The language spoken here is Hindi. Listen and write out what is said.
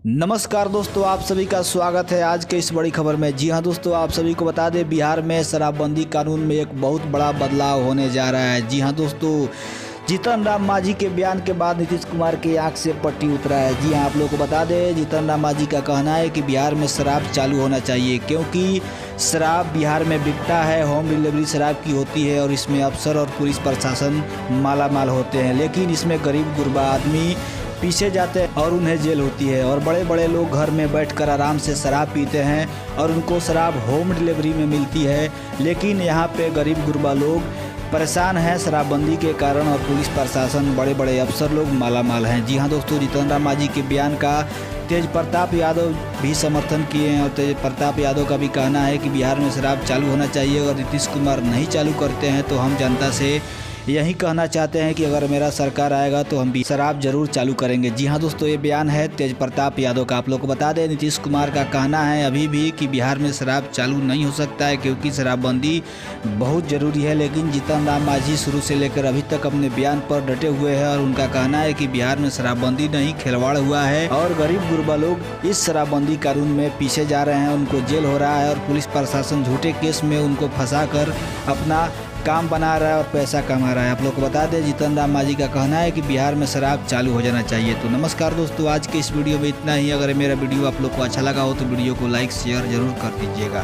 नमस्कार दोस्तों, आप सभी का स्वागत है आज के इस बड़ी खबर में। जी हां दोस्तों, आप सभी को बता दें बिहार में शराबबंदी कानून में एक बहुत बड़ा बदलाव होने जा रहा है। जी हां दोस्तों, जीतन राम मांझी के बयान के बाद नीतीश कुमार की आंख से पट्टी उतरा है। जी हां, आप लोगों को बता दें जीतन राम मांझी का कहना है कि बिहार में शराब चालू होना चाहिए, क्योंकि शराब बिहार में बिकता है, होम डिलीवरी शराब की होती है और इसमें अफसर और पुलिस प्रशासन मालामाल होते हैं, लेकिन इसमें गरीब गुरबा आदमी पीछे जाते हैं और उन्हें जेल होती है। और बड़े बड़े लोग घर में बैठकर आराम से शराब पीते हैं और उनको शराब होम डिलीवरी में मिलती है, लेकिन यहाँ पे गरीब गुरबा लोग परेशान हैं शराबबंदी के कारण और पुलिस प्रशासन, बड़े बड़े अफसर लोग मालामाल हैं। जी हाँ दोस्तों, जीतन राम मांझी के बयान का तेज प्रताप यादव भी समर्थन किए हैं और तेज प्रताप यादव का भी कहना है कि बिहार में शराब चालू होना चाहिए। और नीतीश कुमार नहीं चालू करते हैं तो हम जनता से यही कहना चाहते हैं कि अगर मेरा सरकार आएगा तो हम भी शराब जरूर चालू करेंगे। जी हाँ दोस्तों, ये बयान है तेज प्रताप यादव का। आप लोग को बता दें नीतीश कुमार का कहना है अभी भी कि बिहार में शराब चालू नहीं हो सकता है, क्योंकि शराबबंदी बहुत ज़रूरी है। लेकिन जीतन राम मांझी शुरू से लेकर अभी तक अपने बयान पर डटे हुए हैं और उनका कहना है कि बिहार में शराबबंदी नहीं, खिलवाड़ हुआ है और गरीब गुरबा लोग इस शराबबंदी कानून में पीछे जा रहे हैं, उनको जेल हो रहा है और पुलिस प्रशासन झूठे केस में उनको फंसा कर अपना काम बना रहा है और पैसा कमा रहा है। आप लोग को बता दें जीतन राम मांझी का कहना है कि बिहार में शराब चालू हो जाना चाहिए। तो नमस्कार दोस्तों, आज के इस वीडियो में इतना ही। अगर मेरा वीडियो आप लोग को अच्छा लगा हो तो वीडियो को लाइक शेयर जरूर कर दीजिएगा।